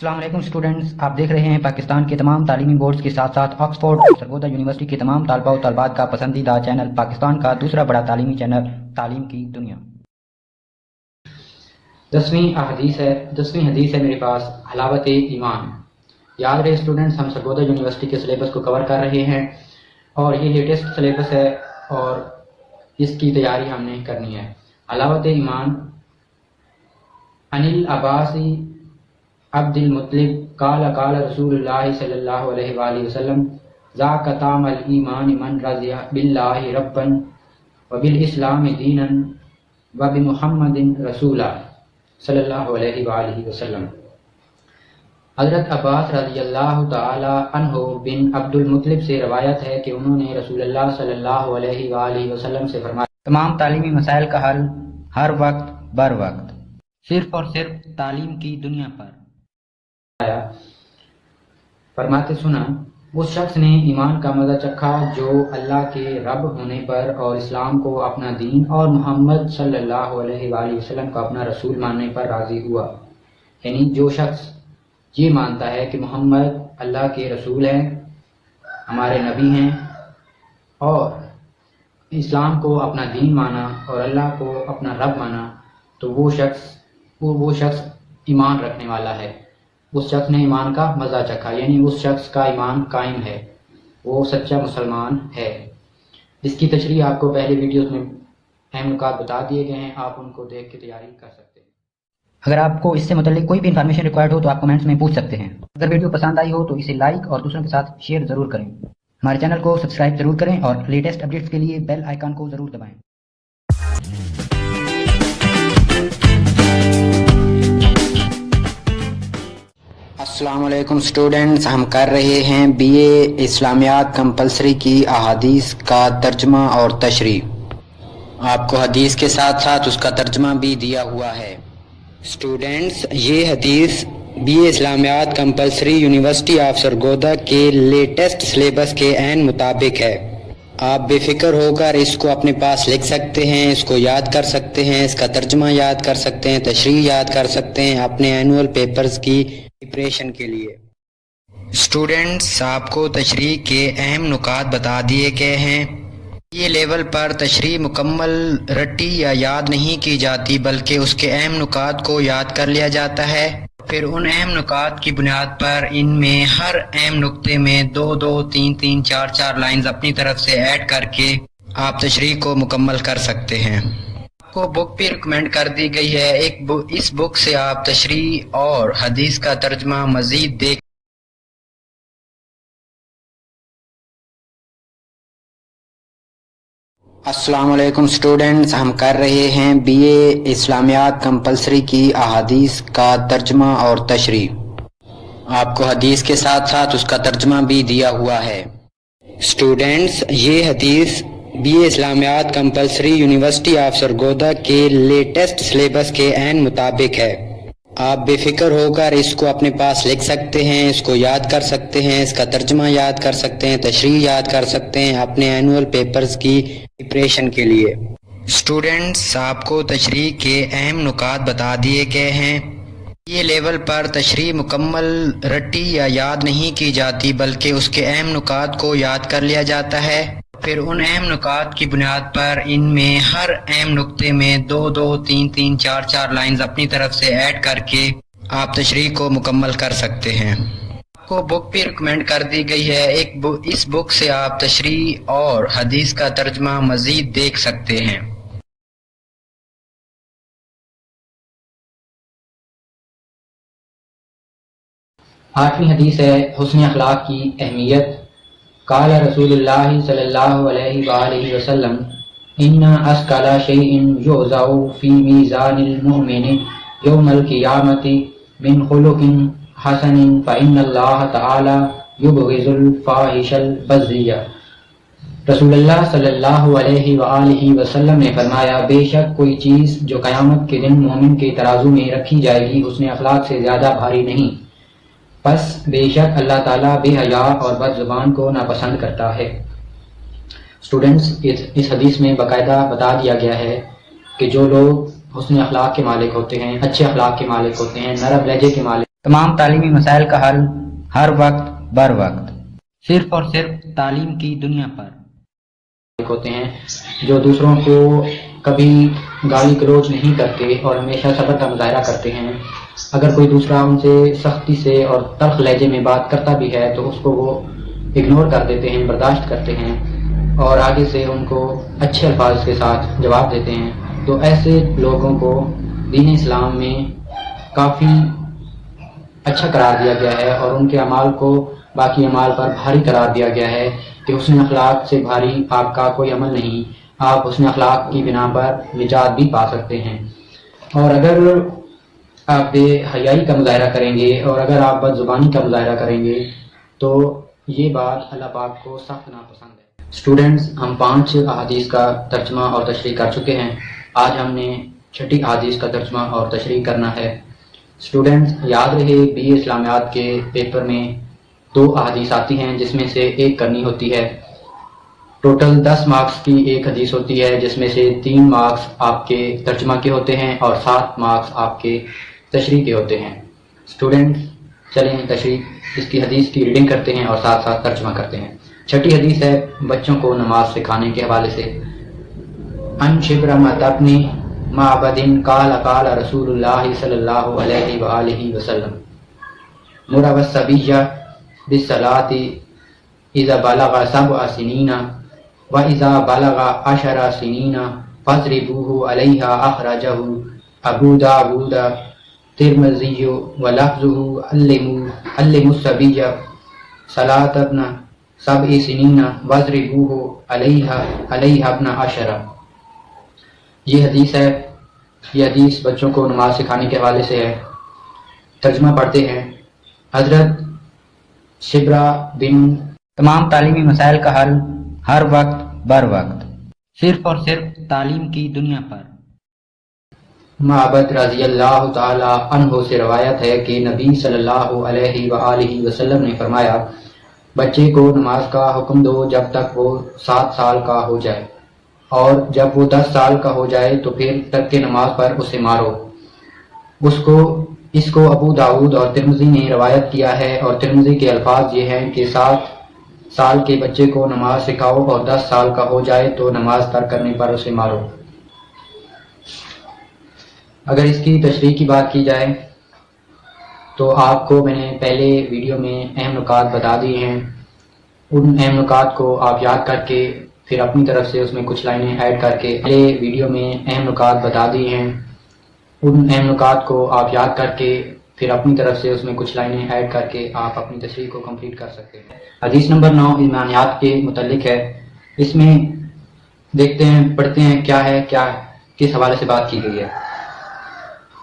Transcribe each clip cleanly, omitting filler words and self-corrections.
السلام علیکم اسٹوڈنٹس، آپ دیکھ رہے ہیں پاکستان کے تمام تعلیمی بورڈز کے ساتھ ساتھ آکسفورڈ اور سرگودا یونیورسٹی کے تمام طالبہ و طالبات کا پسندیدہ چینل، پاکستان کا دوسرا بڑا تعلیمی چینل تعلیم کی دنیا۔ 10ویں حدیث ہے میرے پاس، حلاوت ایمان۔ یاد رہے اسٹوڈنٹس، ہم سرگودا یونیورسٹی کے سلیبس کو کور کر رہے ہیں اور یہ لیٹسٹ سلیبس ہے اور اس کی تیاری ہم نے کرنی ہے۔ حلاوت ایمان، عن العباسی عبد المطلب قال قال رسول اللہ صلی اللہ علیہ وآلہ وسلم ذاک طعم الایمان من رضی باللہ ربا وبالاسلام دینا وبمحمد رسولا صلی اللہ علیہ وآلہ وسلم۔ حضرت عباس رضی اللہ تعالی عنہ بن عبد المطلب سے روایت ہے کہ انہوں نے رسول اللہ صلی اللہ علیہ وآلہ وسلم سے فرمایا، تمام تعلیمی مسائل کا حل ہر وقت بر وقت صرف اور صرف تعلیم کی دنیا پر۔ فرماتے سنا، اس شخص نے ایمان کا مزہ چکھا جو اللہ کے رب ہونے پر اور اسلام کو اپنا دین اور محمد صلی اللہ علیہ وآلہ وسلم کو اپنا رسول ماننے پر راضی ہوا۔ یعنی جو شخص یہ مانتا ہے کہ محمد اللہ کے رسول ہیں، ہمارے نبی ہیں، اور اسلام کو اپنا دین مانا اور اللہ کو اپنا رب مانا، تو وہ شخص ایمان رکھنے والا ہے۔ اس شخص نے ایمان کا مزہ چکھا، یعنی اس شخص کا ایمان قائم ہے، وہ سچا مسلمان ہے۔ اس کی تشریح آپ کو پہلے ویڈیوز میں اہم نکات بتا دیے گئے ہیں، آپ ان کو دیکھ کے تیاری کر سکتے ہیں۔ اگر آپ کو اس سے متعلق کوئی بھی انفارمیشن ریکوائرڈ ہو تو آپ کمنٹس میں پوچھ سکتے ہیں۔ اگر ویڈیو پسند آئی ہو تو اسے لائک اور دوسروں کے ساتھ شیئر ضرور کریں۔ ہمارے چینل کو سبسکرائب ضرور کریں اور لیٹسٹ اپڈیٹس کے لیے بیل آئیکن کو ضرور دبائیں۔ السلام علیکم اسٹوڈنٹس، ہم کر رہے ہیں بی اے اسلامیات کمپلسری کی احادیث کا ترجمہ اور تشریح۔ آپ کو حدیث کے ساتھ ساتھ اس کا ترجمہ بھی دیا ہوا ہے۔ اسٹوڈنٹس، یہ حدیث بی اے اسلامیات کمپلسری یونیورسٹی آف سرگودا کے لیٹسٹ سلیبس کے عین مطابق ہے۔ آپ بے فکر ہو کر اس کو اپنے پاس لکھ سکتے ہیں، اس کو یاد کر سکتے ہیں، اس کا ترجمہ یاد کر سکتے ہیں، تشریح یاد کر سکتے ہیں اپنے اینول پیپرز کی پریپریشن کے لیے۔ اسٹوڈنٹس، آپ کو تشریح کے اہم نکات بتا دیے گئے ہیں۔ یہ لیول پر تشریح مکمل رٹی یا یاد نہیں کی جاتی، بلکہ اس کے اہم نکات کو یاد کر لیا جاتا ہے، پھر ان اہم نکات کی بنیاد پر ان میں ہر اہم نقطے میں 2 3 4 لائنز اپنی طرف سے ایڈ کر کے آپ تشریح کو مکمل کر سکتے ہیں۔ آپ کو بک بھی ریکمینڈ کر دی گئی ہے، اس بک سے آپ تشریح اور حدیث کا ترجمہ مزید دیکھ۔ السلام علیکم اسٹوڈنٹس، ہم کر رہے ہیں بی اے اسلامیات کمپلسری کی احادیث کا ترجمہ اور تشریح۔ آپ کو حدیث کے ساتھ ساتھ اس کا ترجمہ بھی دیا ہوا ہے۔ اسٹوڈنٹس، یہ حدیث بی اے اسلامیات کمپلسری یونیورسٹی آف سرگودا کے لیٹسٹ سلیبس کے عین مطابق ہے۔ آپ بے فکر ہو کر اس کو اپنے پاس لکھ سکتے ہیں، اس کو یاد کر سکتے ہیں، اس کا ترجمہ یاد کر سکتے ہیں، تشریح یاد کر سکتے ہیں اپنے اینول پیپرز کی پریپریشن کے لیے۔ اسٹوڈنٹس، آپ کو تشریح کے اہم نکات بتا دیے گئے ہیں۔ یہ لیول پر تشریح مکمل رٹی یا یاد نہیں کی جاتی، بلکہ اس کے اہم نکات کو یاد کر لیا جاتا ہے، پھر ان اہم نکات کی بنیاد پر ان میں ہر اہم نقطے میں 2 3 4 لائنز اپنی طرف سے ایڈ کر کے آپ تشریح کو مکمل کر سکتے ہیں۔ آپ کو بک بھی ریکمینڈ کر دی گئی ہے، اس بک سے آپ تشریح اور حدیث کا ترجمہ مزید دیکھ سکتے ہیں۔ آٹھویں حدیث ہے حسن اخلاق کی اہمیت۔ قال رسول اللہ صلی اللہ علیہ وآلہ وسلم ان اثقل شیء یوضع فی میزان المؤمن یوم القیامۃ من خلق حسن فإن اللہ تعالی یبغض الفاحش البذی۔ رسول اللہ صلی اللہ علیہ وآلہ وسلم نے فرمایا، بے شک کوئی چیز جو قیامت کے دن مومن کے ترازو میں رکھی جائے گی حسن اخلاق سے زیادہ بھاری نہیں، پس بے شک اللہ تعالیٰ بے حیا اور بد زبان کو ناپسند کرتا ہے۔ اسٹوڈنٹس، اس حدیث میں باقاعدہ بتا دیا گیا ہے کہ جو لوگ حسن اخلاق کے مالک ہوتے ہیں، اچھے اخلاق کے مالک ہوتے ہیں، نرم لہجے کے مالک تمام تعلیمی مسائل کا حل ہر وقت بر وقت، صرف اور صرف تعلیم کی دنیا پر ہوتے ہیں، جو دوسروں کو کبھی گالی گلوچ نہیں کرتے اور ہمیشہ صبر کا مظاہرہ کرتے ہیں۔ اگر کوئی دوسرا ان سے سختی سے اور تلخ لہجے میں بات کرتا بھی ہے تو اس کو وہ اگنور کر دیتے ہیں، برداشت کرتے ہیں اور آگے سے ان کو اچھے الفاظ کے ساتھ جواب دیتے ہیں۔ تو ایسے لوگوں کو دین اسلام میں کافی اچھا قرار دیا گیا ہے اور ان کے اعمال کو باقی اعمال پر بھاری قرار دیا گیا ہے کہ حسن اخلاق سے بھاری آپ کا کوئی عمل نہیں، آپ حسن اخلاق کی بنا پر نجات بھی پا سکتے ہیں۔ اور اگر آپ بے حیائی کا مظاہرہ کریں گے اور اگر آپ بد زبانی کا مظاہرہ کریں گے تو یہ بات اللہ پاک کو سخت ناپسند ہے۔ اسٹوڈنٹس، ہم 5 احادیث کا ترجمہ اور تشریح کر چکے ہیں، آج ہم نے 6 احادیث کا ترجمہ اور تشریح کرنا ہے۔ اسٹوڈنٹس، یاد رہے بی اے اسلامیات کے پیپر میں 2 احادیث آتی ہیں جس میں سے ایک کرنی ہوتی ہے۔ ٹوٹل 10 مارکس کی ایک حدیث ہوتی ہے جس میں سے 3 مارکس آپ کے ترجمہ کے ہوتے ہیں اور 7 مارکس آپ کے تشریح کے ہوتے ہیں۔ اسٹوڈنٹس، چلیں تشریح اس کی حدیث کی ریڈنگ کرتے ہیں اور ساتھ ساتھ ترجمہ کرتے ہیں۔ 6 حدیث ہے بچوں کو نماز سکھانے کے حوالے سے۔ ان شبرمۃ ابن معبد قال قال رسول اللہ صلی اللہ علیہ وآلہ وسلم مر الصبی بالصلاۃ اذا بلغ 7 سنین واذا بلغ 10 سنین فاضربوه علیہا، اخرجہ ابو داود ترمذی ولفظه علموا الصبی صلاۃ ابن 7 سنین واضربوه علیہا ابن 10۔ یہ حدیث ہے، یہ حدیث بچوں کو نماز سکھانے کے حوالے سے ہے۔ ترجمہ پڑھتے ہیں۔ حضرت شبرا بن تمام تعلیمی مسائل کا حل ہر وقت بر وقت، صرف اور صرف تعلیم کی دنیا پر معبد رضی اللہ تعالی عنہ سے روایت ہے کہ نبی صلی اللہ علیہ وآلہ وسلم نے فرمایا، بچے کو نماز کا حکم دو جب تک وہ 7 سال کا ہو جائے، اور جب وہ 10 سال کا ہو جائے تو پھر ترک نماز پر اسے مارو۔ اس کو ابو داود اور ترمذی نے روایت کیا ہے اور ترمذی کے الفاظ یہ ہیں کہ 7 سال کے بچے کو نماز سکھاؤ اور 10 سال کا ہو جائے تو نماز ترک کرنے پر اسے مارو۔ اگر اس کی تشریح کی بات کی جائے تو آپ کو میں نے پہلے ویڈیو میں اہم نکات بتا دیے ہیں، ان اہم نکات کو آپ یاد کر کے پھر اپنی طرف سے اس میں کچھ لائنیں ایڈ کر کے پہلے ویڈیو میں اہم نکات بتا دیے ہیں، ان اہم نکات کو آپ یاد کر کے پھر اپنی طرف سے اس میں کچھ لائنیں ایڈ کر کے آپ اپنی تشریح کو کمپلیٹ کر سکتے ہیں۔ حدیث نمبر 9 ایمانیات کے متعلق ہے۔ اس میں دیکھتے ہیں، پڑھتے ہیں کیا کس حوالے سے بات کی گئی ہے۔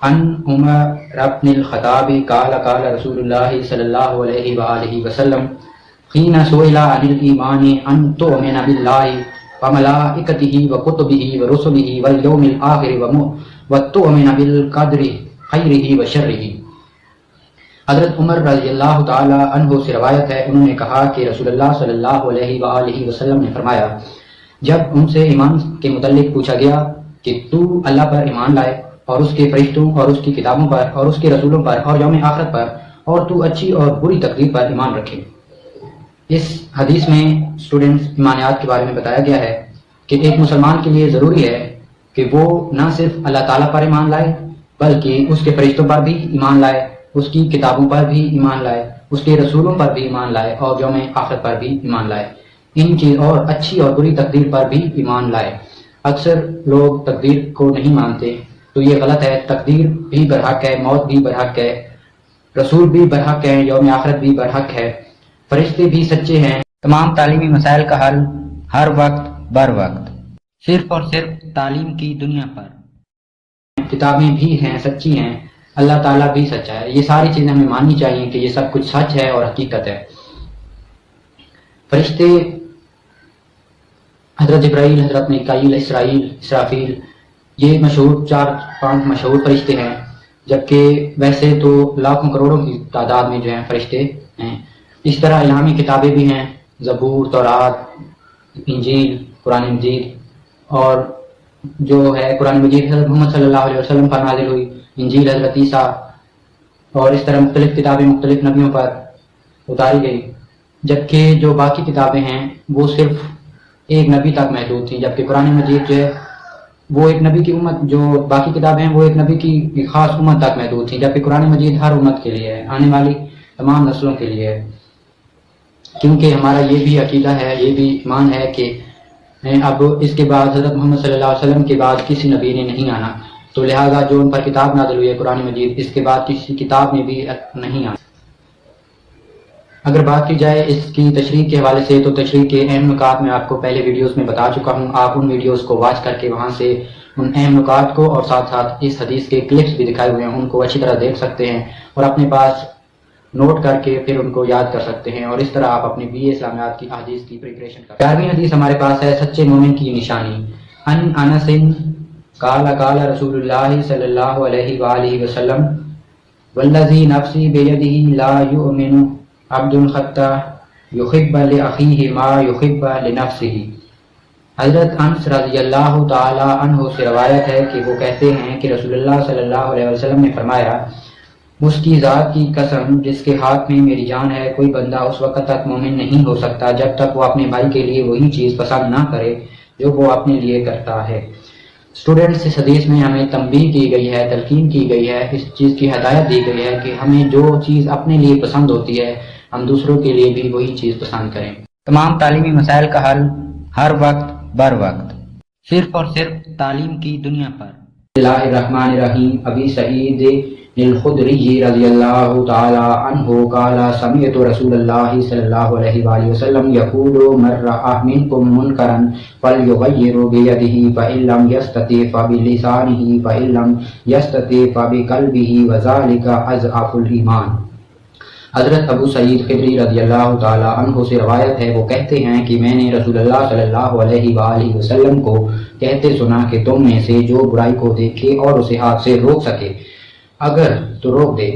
ان عمر بن الخطاب قال قال رسول اللہ صلی اللہ علیہ وآلہ وسلم حين سئل عن الإيمان أن تؤمن بالله وملائكته وكتبه ورسله واليوم الآخر وتؤمن بالقدر خيره وشره۔ حضرت عمر رضی اللہ تعالی عنہ سے روایت ہے، انہوں نے کہا کہ رسول اللہ صلی اللہ علیہ وآلہ وسلم نے فرمایا، جب ان سے ایمان کے متعلق پوچھا گیا کہ تو اللہ پر ایمان لائے اور اس کے فرشتوں اور اس کی کتابوں پر اور اس کے رسولوں پر اور یوم آخرت پر اور تو اچھی اور بری تقدیر پر ایمان رکھے۔ اس حدیث میں اسٹوڈنٹس ایمانیات کے بارے میں بتایا گیا ہے کہ ایک مسلمان کے لیے ضروری ہے کہ وہ نہ صرف اللہ تعالیٰ پر ایمان لائے بلکہ اس کے فرشتوں پر بھی ایمان لائے، اس کی کتابوں پر بھی ایمان لائے، اس کے رسولوں پر بھی ایمان لائے اور یوم آخرت پر بھی ایمان لائے، ان چیز اور اچھی اور بری تقدیر پر بھی ایمان لائے۔ اکثر لوگ تقدیر کو نہیں مانتے تو یہ غلط ہے۔ تقدیر بھی برحق ہے، موت بھی برحق ہے، رسول بھی برحق ہے، یوم آخرت بھی برحق ہے، فرشتے بھی سچے ہیں۔ تمام تعلیمی مسائل کا حل ہر وقت بر وقت، صرف اور صرف تعلیم کی دنیا پر کتابیں بھی ہیں، سچی ہیں، اللہ تعالیٰ بھی سچا ہے۔ یہ ساری چیزیں ہمیں ماننی چاہیے کہ یہ سب کچھ سچ ہے اور حقیقت ہے۔ فرشتے حضرت جبرائیل، حضرت میکائیل، اسرافیل، یہ مشہور 4-5 مشہور فرشتے ہیں، جبکہ ویسے تو لاکھوں کروڑوں کی تعداد میں جو ہیں فرشتے ہیں۔ اس طرح الہامی کتابیں بھی ہیں، زبور، تورات، انجیل، قرآن مجید، اور جو ہے قرآن مجید حضرت محمد صلی اللہ علیہ وسلم پر نازل ہوئی، انجیل حضرت عیسیٰ اور اس طرح مختلف کتابیں مختلف نبیوں پر اتاری گئی، جبکہ جو باقی کتابیں ہیں وہ صرف ایک نبی تک محدود تھیں، جبکہ قرآن مجید جو ہے وہ ایک نبی کی امت، جو باقی کتابیں ہیں وہ ایک نبی کی ایک خاص امت تک محدود تھیں، جبکہ قرآن مجید ہر امت کے لیے ہے، آنے والی تمام نسلوں کے لیے ہے، کیونکہ ہمارا یہ بھی عقیدہ ہے، یہ بھی ایمان ہے کہ اب اس کے بعد حضرت محمد صلی اللہ علیہ وسلم کے بعد کسی نبی نے نہیں آنا، تو لہٰذا جو ان پر کتاب نازل ہوئی ہے قرآن مجید، اس کے بعد کسی کتاب میں بھی نہیں آنا۔ اگر بات کی جائے اس کی تشریح کے حوالے سے، تو تشریح کے اہم نکات میں آپ کو پہلے ویڈیوز میں بتا چکا ہوں، آپ ان ویڈیوز کو واچ کر کے وہاں سے ان اہم نکات کو اور ساتھ ساتھ اس حدیث کے کلپس بھی دکھائے ہوئے ہیں ان کو اچھی طرح دیکھ سکتے ہیں اور اپنے پاس نوٹ کر کے پھر ان کو یاد کر سکتے ہیں، اور اس طرح آپ اپنے BA اسلامیات کی احادیث کی پریپریشن کر۔ 11ویں حدیث ہمارے پاس ہے سچے مومن کی نشانی۔ ان انس قال قال رسول اللہ صلی اللہ علیہ وآلہ وسلم والذی نفسی بیدہ لا یؤمن عبد حتی یحب لأخیہ ما یحب لنفسہ۔ حضرت انس رضی اللہ تعالی عنہ سے روایت ہے کہ وہ کہتے ہیں کہ رسول اللہ صلی اللہ علیہ وسلم نے فرمایا، اس کی ذات کی قسم جس کے ہاتھ میں میری جان ہے، کوئی بندہ اس وقت تک مومن نہیں ہو سکتا جب تک وہ اپنے بھائی کے لیے وہی چیز پسند نہ کرے جو وہ اپنے لیے کرتا ہے۔ اسٹوڈنٹس، اس حدیث میں ہمیں تنبیہ کی گئی ہے، تلقین کی گئی ہے، اس چیز کی ہدایت دی گئی ہے کہ ہمیں جو چیز اپنے لیے پسند ہوتی ہے ہم دوسروں کے لیے بھی وہی چیز پسند کریں۔ تمام تعلیمی مسائل کا حل ہر وقت بر وقت، صرف اور صرف تعلیم کی دنیا پر۔ بسم اللہ الرحمن الرحیم۔ ابی سعید الخدری رضی اللہ تعالی عنہ قال سمعت رسول اللہ صلی اللہ علیہ وآلہ وسلم یقول من رأى منکم منکرا فلیغیر بیدہ فإن لم یستطع فبلسانہ فإن لم یستطع فبقلبہ وذلک اضعف الایمان۔ حضرت ابو سعید خدری رضی اللہ تعالی عنہ سے روایت ہے، وہ کہتے ہیں کہ میں نے رسول اللہ صلی اللہ علیہ وآلہ وسلم کو کہتے سنا کہ تم میں سے جو برائی کو دیکھے اور اسے ہاتھ سے روک سکے اگر تو روک دے،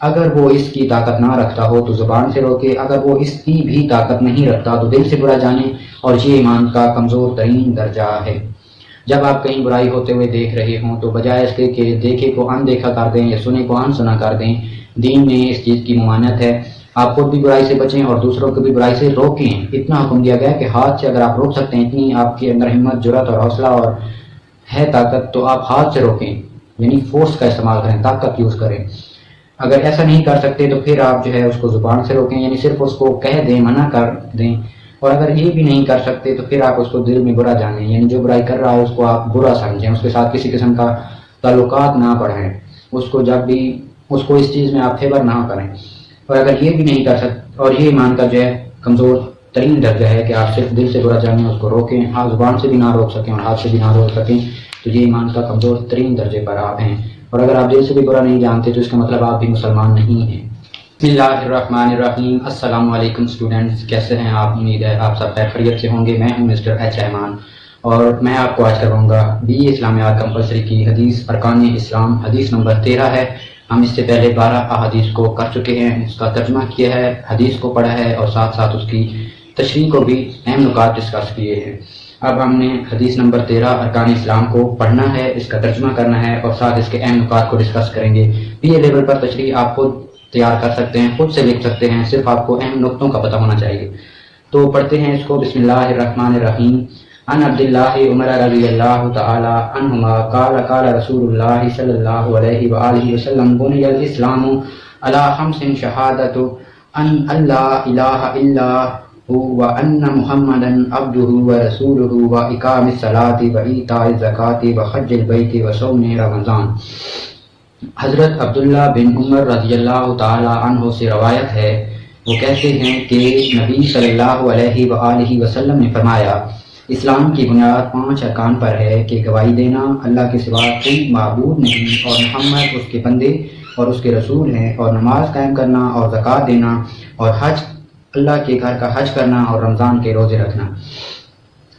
اگر وہ اس کی طاقت نہ رکھتا ہو تو زبان سے روکے، اگر وہ اس کی بھی طاقت نہیں رکھتا تو دل سے برا جانے، اور یہ ایمان کا کمزور ترین درجہ ہے۔ جب آپ کہیں برائی ہوتے ہوئے دیکھ رہے ہوں تو بجائے اس کے کہ دیکھے کو اندیکھا کر دیں یا سنے کو انسنا کر دیں، دین میں اس چیز کی ممانعت ہے۔ آپ خود بھی برائی سے بچیں اور دوسروں کو بھی برائی سے روکیں۔ اتنا حکم دیا گیا کہ ہاتھ سے اگر آپ روک سکتے ہیں، اتنی آپ کے اندر ہمت، جرأت اور حوصلہ اور ہے طاقت، تو آپ ہاتھ سے روکیں، یعنی فورس کا استعمال کریں، طاقت یوز کریں۔ اگر ایسا نہیں کر سکتے تو پھر آپ جو ہے اس کو زبان سے روکیں، یعنی صرف اس کو کہہ دیں، منع کر دیں، اور اگر یہ بھی نہیں کر سکتے تو پھر آپ اس کو دل میں برا جانیں، یعنی جو برائی کر رہا ہے اس کو آپ برا سمجھیں، اس کے ساتھ کسی قسم کا تعلقات نہ بڑھائیں، اس کو جب بھی اس کو اس چیز میں آپ فیور نہ کریں۔ اور اگر یہ بھی نہیں کر سکتے، اور یہ ایمان کا جو ہے کمزور ترین درجہ ہے کہ آپ صرف دل سے برا جانیں، اس کو روکیں، آپ زبان سے بھی نہ روک سکیں اور ہاتھ سے بھی نہ روک سکیں، تو یہ ایمان کا کمزور ترین درجے پر آپ ہیں۔ اور اگر آپ دل سے بھی برا نہیں جانتے تو اس کا مطلب آپ بھی مسلمان نہیں ہیں۔ بسم اللہ الرحمن الرحیم۔ السلام علیکم اسٹوڈنٹس، کیسے ہیں آپ؟ امید ہے آپ سب خیریت سے ہوں گے۔ میں ہوں مسٹر ایچ رحمان، اور میں آپ کو آج کرواؤں گا BA اسلامیات کمپلسری کی حدیث ارکان اسلام، حدیث نمبر 13 ہے۔ ہم اس سے پہلے 12 احادیث کو کر چکے ہیں، اس کا ترجمہ کیا ہے، حدیث کو پڑھا ہے، اور ساتھ ساتھ اس کی تشریح کو بھی اہم نکات ڈسکس کیے ہیں۔ اب ہم نے حدیث نمبر 13 ارکان اسلام کو پڑھنا ہے، اس کا ترجمہ کرنا ہے، اور ساتھ اس کے اہم نکات کو ڈسکس کریں گے۔ BA لیول پر تشریح آپ خود تیار کر سکتے ہیں، خود سے لکھ سکتے ہیں، صرف آپ کو اہم نقطوں کا پتہ ہونا چاہیے۔ تو پڑھتے ہیں اس کو۔ بسم اللہ الرحمن الرحیم۔ عن عبد اللہ عمر رضی اللہ تعالی عنہما قال قال رسول اللہ صلی اللہ علیہ وآلہ وسلم بنی الاسلام علی خمس شہادت ان لا الہ الا وَأَنَّ مُحَمَّدًا عَبْدُهُ وَرَسُولُهُ وَإِقَامِ الصَّلَاةِ وَإِيتَاءِ الزَّكَاةِ وَحَجِّ الْبَيْتِ وَصَوْمِ رمضان۔ حضرت عبداللہ بن عمر رضی اللہ تعالی عنہ سے روایت ہے، وہ کہتے ہیں کہ نبی صلی اللہ علیہ وآلہ وسلم نے فرمایا، اسلام کی بنیاد 5 ارکان پر ہے کہ گواہی دینا اللہ کے سوا کوئی معبود نہیں اور محمد اس کے بندے اور اس کے رسول ہیں، اور نماز قائم کرنا اور زکوٰۃ دینا، اور حج، اللہ کے گھر کا حج کرنا، اور رمضان کے روزے رکھنا۔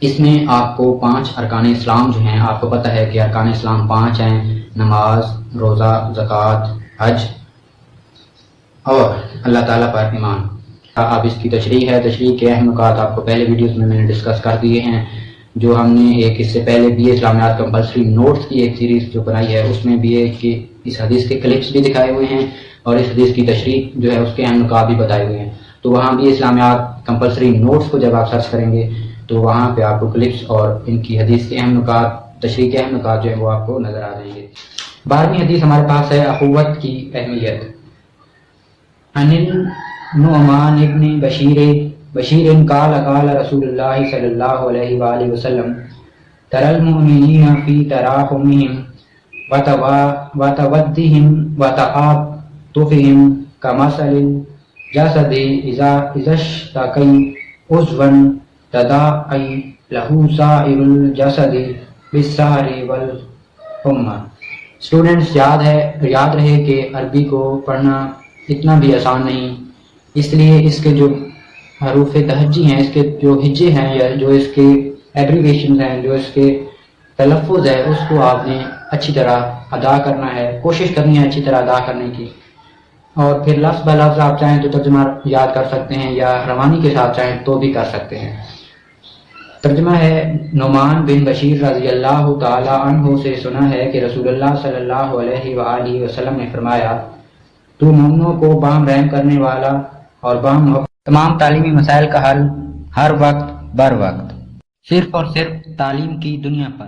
اس میں آپ کو 5 ارکان اسلام جو ہیں، آپ کو پتہ ہے کہ ارکان اسلام 5 ہیں: نماز، روزہ، زکوٰۃ، حج اور اللہ تعالیٰ پر ایمان۔ اب اس کی تشریح ہے۔ تشریح کے اہم نکات آپ کو پہلے ویڈیوز میں نے ڈسکس کر دیے ہیں، جو ہم نے ایک اس سے پہلے BA اسلامیات کمپلسری نوٹس کی ایک سیریز جو بنائی ہے، اس میں BA کی اس حدیث کے کلپس بھی دکھائے ہوئے ہیں، اور اس حدیث کی تشریح جو ہے اس کے اہم نکات بھی بتائے ہوئے ہیں. تو وہاں بھی اسلامیات کمپلسری نوٹس کو جب آپ سرچ کریں گے تو وہاں پہ آپ کو کلپس اور ان کی حدیث کے اہم نکات، تشریح کے اہم نکات جو ہیں وہ آپ کو نظر آ جائیں گے. 12ویں حدیث ہمارے پاس ہے اخوت کی اہمیت. عن النعمان ابن بشیر قال قال رسول اللہ صلی اللہ علیہ وآلہ وسلم ترى المؤمنین فی تراحمهم وتودهم وتعاطفهم كمثل الجسد اذا اشتكى عضوا تداعى له سائر الجسد بالسهر والحمى. اسٹوڈنٹس یاد رہے کہ عربی کو پڑھنا اتنا بھی آسان نہیں، اس لیے اس کے جو حروف تہجی ہیں، اس کے جو ہجے ہیں یا جو اس کے ایبریویشنز ہیں، جو اس کے تلفظ ہے، اس کو آپ نے اچھی طرح ادا کرنا ہے، کوشش کرنی ہے اچھی طرح ادا کرنے کی. اور پھر لفظ بہ لفظ آپ چاہیں تو ترجمہ یاد کر سکتے ہیں یا روانی کے ساتھ چاہیں تو بھی کر سکتے ہیں. ترجمہ ہے نعمان بن بشیر رضی اللہ تعالی عنہ سے سنا ہے کہ رسول اللہ صلی اللہ علیہ وآلہ وسلم نے فرمایا، تو مومنوں کو باہم رحم کرنے والا اور باہم تمام تعلیمی مسائل کا حل ہر وقت بر وقت صرف اور صرف تعلیم کی دنیا پر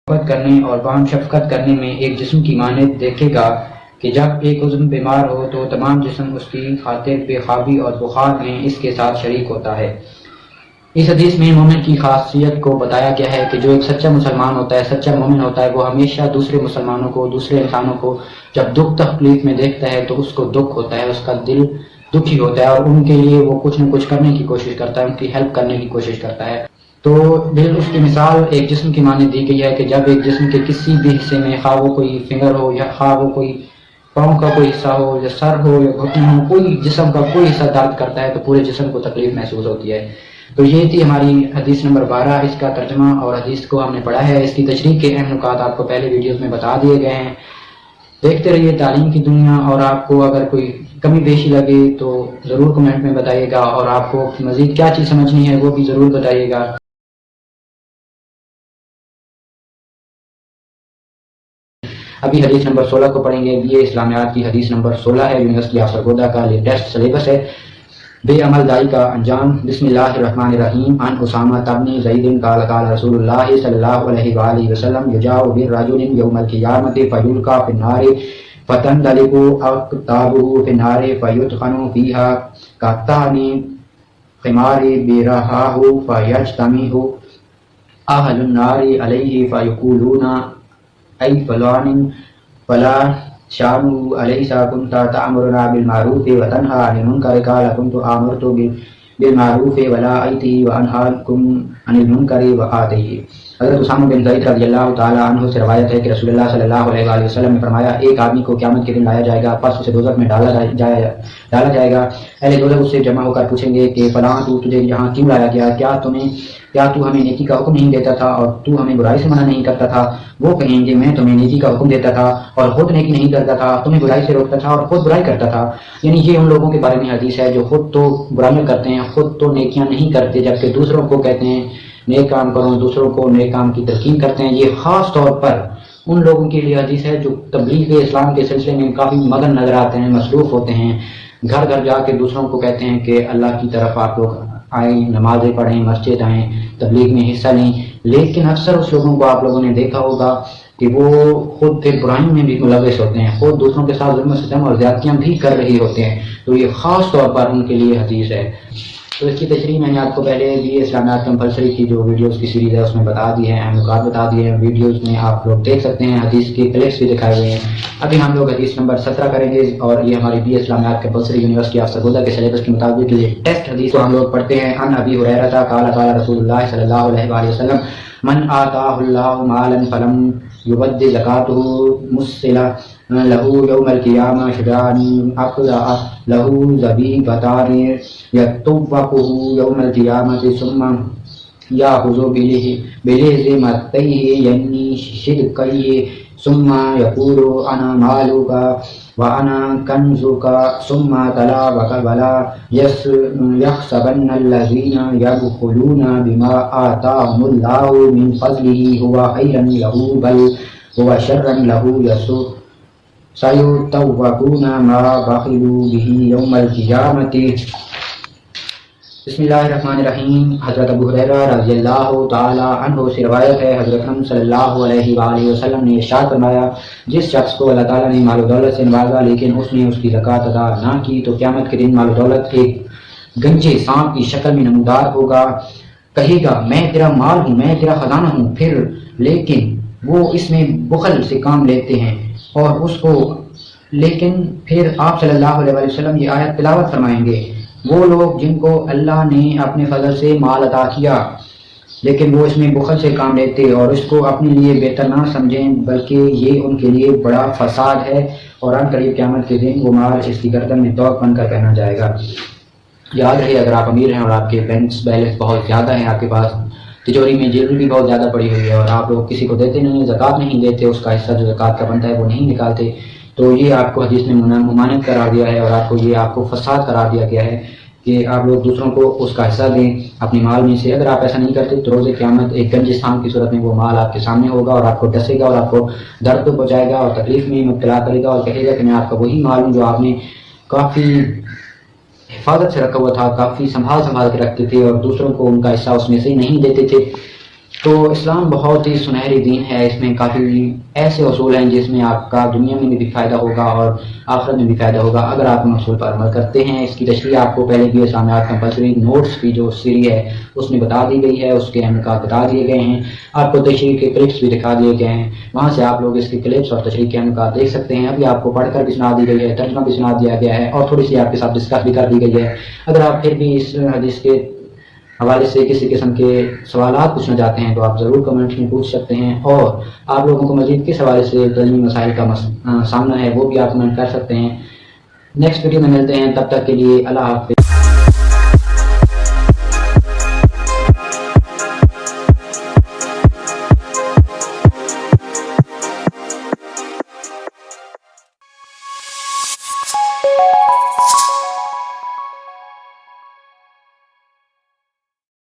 محبت کرنے اور باہم شفقت کرنے میں ایک جسم کی مانند دیکھے گا کہ جب ایک عضو بیمار ہو تو تمام جسم اس کی خاطر بے خوابی اور بخار میں اس کے ساتھ شریک ہوتا ہے. اس حدیث میں مومن کی خاصیت کو بتایا گیا ہے کہ جو ایک سچا مسلمان ہوتا ہے، سچا مومن ہوتا ہے، وہ ہمیشہ دوسرے مسلمانوں کو، دوسرے انسانوں کو جب دکھ تکلیف میں دیکھتا ہے تو اس کو دکھ ہوتا ہے، اس کا دل دکھی ہوتا ہے اور ان کے لیے وہ کچھ نہ کچھ کرنے کی کوشش کرتا ہے، ان کی ہیلپ کرنے کی کوشش کرتا ہے. تو دل اس کی مثال ایک جسم کی مانند دی گئی ہے کہ جب ایک جسم کے کسی بھی حصے میں خواہ وہ کوئی فنگر ہو یا خواہ وہ کوئی پاؤں کا کوئی حصہ ہو یا سر ہو یا گھٹنے ہو، کوئی جسم کا کوئی حصہ درد کرتا ہے تو پورے جسم کو تکلیف محسوس ہوتی ہے. تو یہ تھی ہماری حدیث نمبر 12. اس کا ترجمہ اور حدیث کو ہم نے پڑھا ہے. اس کی تشریح کے اہم نکات آپ کو پہلے ویڈیوز میں بتا دیے گئے ہیں. دیکھتے رہیے تعلیم کی دنیا، اور آپ کو اگر کوئی کمی بیشی لگے تو ضرور کمنٹ میں بتائیے گا، اور آپ کو مزید کیا چیز سمجھنی ہے وہ بھی ضرور بتائیے گا. ابھی حدیث نمبر 16 کو پڑھیں گے. بی اے اسلامیات کی حدیث نمبر 16 ہے. یونیورسٹی آف سرگودا کا لیٹسٹ سلیبس ہے. بے عمل دائی کا انجام. بسم اللہ الرحمن الرحیم. عن اسامہ بن زید قال قال رسول اللہ صلی اللہ علیہ وآلہ وسلم یجاء بالرجل یوم القیامۃ فیلقى فی النار فتندلق اقطابه فی النار فیدخن فیها کطعن خمار برہاہ فیجتمع اہل النار علیہ فیقولون ای فلان فلا شانو علیسا کنتا تأمرنا بالمعروف وتنہا عن المنکر قال کنت آمرت بالمعروف ولا ایتی وانہاکم عن المنکر وآتی. حضرت اسامہ بن زید رضی اللہ تعالیٰ عنہ سے روایت ہے کہ رسول اللہ صلی اللہ علیہ وآلہ وسلم نے فرمایا، ایک آدمی کو قیامت کے دن لایا جائے گا، پس اسے دوزخ میں ڈالا جائے گا. اہل دوزخ اس سے جمع ہو کر پوچھیں گے کہ فلاں تو تجھے یہاں کیوں لایا گیا؟ کیا تو ہمیں نیکی کا حکم نہیں دیتا تھا اور تو ہمیں برائی سے منع نہیں کرتا تھا؟ وہ کہیں گے میں تمہیں نیکی کا حکم دیتا تھا اور خود نیکی نہیں کرتا تھا، تمہیں برائی سے روکتا تھا اور خود برائی کرتا تھا. یعنی یہ ان لوگوں کے بارے میں حدیث ہے جو خود تو برائیاں کرتے ہیں، خود تو نیکیاں نہیں کرتے، جبکہ دوسروں کو کہتے ہیں نیک کام کرو، دوسروں کو نیک کام کی تلقین کرتے ہیں. یہ خاص طور پر ان لوگوں کے لیے حدیث ہے جو تبلیغ اسلام کے سلسلے میں کافی مگن نظر آتے ہیں، مصروف ہوتے ہیں، گھر گھر جا کے دوسروں کو کہتے ہیں کہ اللہ کی طرف آپ لوگ آئیں، نمازیں پڑھیں، مسجد آئیں، تبلیغ میں حصہ لیں. لیکن اکثر اس لوگوں کو آپ لوگوں نے دیکھا ہوگا کہ وہ خود پھر برائیوں میں بھی ملوث ہوتے ہیں، خود دوسروں کے ساتھ ظلم و ستم اور زیادتیاں بھی کر رہے ہوتے ہیں. تو یہ خاص طور پر ان کے لیے حدیث ہے. تو اس کی تشریح میں نے آپ کو پہلے بھی اسلامیات کمپلسری کی جو ویڈیوز کی سیریز ہے اس میں بتا دی ہے، اہم نکات بتا دیے ہیں. ویڈیوز میں آپ لوگ دیکھ سکتے ہیں، حدیث کے کلپس بھی دکھائے ہوئے ہیں. ابھی ہم لوگ حدیث نمبر 17 کریں گے، اور یہ ہماری بی اسلامیات کمپلسری یونیورسٹی آف سرگودا کے سلیبس کے مطابق یہ ٹیسٹ حدیث کو ہم لوگ پڑھتے ہیں. عن ابی ہریرہ قال قال رسول اللہ صلی اللہ علیہ وآلہ وسلم من آتاہ اللہ مالا فلم یبد زکاتہ مسل له یوم القیامہ شجاعا اقرع له زبیبتان یطوقه یوم القیامة ثم یأخذ بلحظمتیہ ینی شدقیہ ثم یقول انا مالک وانا کنزک ثم تلا ولا یحسبن الذین یبخلون بما آتاهم اللہ من فضلہ هو خیرا له بل هو شرا له سَيُطَوَّقُونَ مَا بَخِلُوا بِهِ يَوْمَ الْقِيَامَةِ۔ بسم اللہ الرحمن الرحیم۔ حضرت ابو ہریرہ رضی اللہ تعالی عنہ سے روایت ہے، حضرت اکرم صلی اللہ علیہ وآلہ وسلم نے ارشاد فرمایا، جس شخص کو اللہ تعالیٰ نے مال و دولت سے نوازا لیکن اس نے اس کی زکوٰۃ ادا نہ کی تو قیامت کے دن مال و دولت ایک گنجے سانپ کی شکل میں نمودار ہوگا، کہے گا میں تیرا مال ہوں، میں تیرا خزانہ ہوں، پھر لیکن وہ اس میں بخل سے کام لیتے ہیں اور اس کو لیکن پھر آپ صلی اللہ علیہ وسلم یہ آیت تلاوت فرمائیں گے، وہ لوگ جن کو اللہ نے اپنے فضل سے مال عطا کیا لیکن وہ اس میں بخل سے کام لیتے اور اس کو اپنے لیے بہتر نہ سمجھیں بلکہ یہ ان کے لیے بڑا فساد ہے، اور ان قریب قیامت کے دن وہ مال اس کی گردن میں توق بن کر پہنا جائے گا۔ یاد رہے اگر آپ امیر ہیں اور آپ کے بینک بیلنس بہت زیادہ ہیں، آپ کے پاس تجوری میں جیلری بھی بہت زیادہ پڑی ہوئی ہے اور آپ لوگ کسی کو دیتے نہیں، زکوٰۃ نہیں دیتے، اس کا حصہ جو زکوٰۃ کا بنتا ہے وہ نہیں نکالتے، تو یہ آپ کو حدیث نے ممانعت قرار دیا ہے اور آپ کو فساد قرار دیا گیا ہے کہ آپ لوگ دوسروں کو اس کا حصہ دیں اپنے مال میں سے۔ اگر آپ ایسا نہیں کرتے تو روز قیامت ایک گنجے سانپ کی صورت میں وہ مال آپ کے سامنے ہوگا اور آپ کو ڈسے گا اور آپ کو درد کو پہنچائے گا اور تکلیف میں مبتلا کرے گا اور کہے گا کہ میں آپ کا وہی مال ہوں جو آپ نے کافی حفاظت سے رکھا ہوا تھا، کافی سنبھال کے رکھتے تھے اور دوسروں کو ان کا حصہ اس میں سے نہیں دیتے تھے۔ تو اسلام بہت ہی سنہری دین ہے، اس میں کافی ایسے اصول ہیں جس میں آپ کا دنیا میں بھی فائدہ ہوگا اور آخرت میں بھی فائدہ ہوگا اگر آپ ان اصول پر عمل کرتے ہیں۔ اس کی تشریح آپ کو پہلے بھی اسلامیات کمپلسری نوٹس کی جو سیری ہے اس میں بتا دی گئی ہے، اس کے احکامات بتا دیے گئے ہیں، آپ کو تشریح کے کلپس بھی دکھا دیے گئے ہیں، وہاں سے آپ لوگ اس کے کلپس اور تشریح کے احکامات دیکھ سکتے ہیں۔ ابھی آپ کو پڑھ کر بھی سنا دی گئی ہے، ترجمہ بھی سنا دیا گیا ہے اور تھوڑی سی آپ کے ساتھ ڈسکس بھی کر دی گئی ہے۔ اگر آپ پھر بھی اس حدیث کے حوالے سے کسی قسم کے سوالات پوچھنا چاہتے ہیں تو آپ ضرور کمنٹ میں پوچھ سکتے ہیں، اور آپ لوگوں کو مزید کس حوالے سے تعلیمی مسائل کا سامنا ہے وہ بھی آپ کمنٹ کر سکتے ہیں۔ نیکسٹ ویڈیو میں ملتے ہیں، تب تک کے لیے اللہ حافظ۔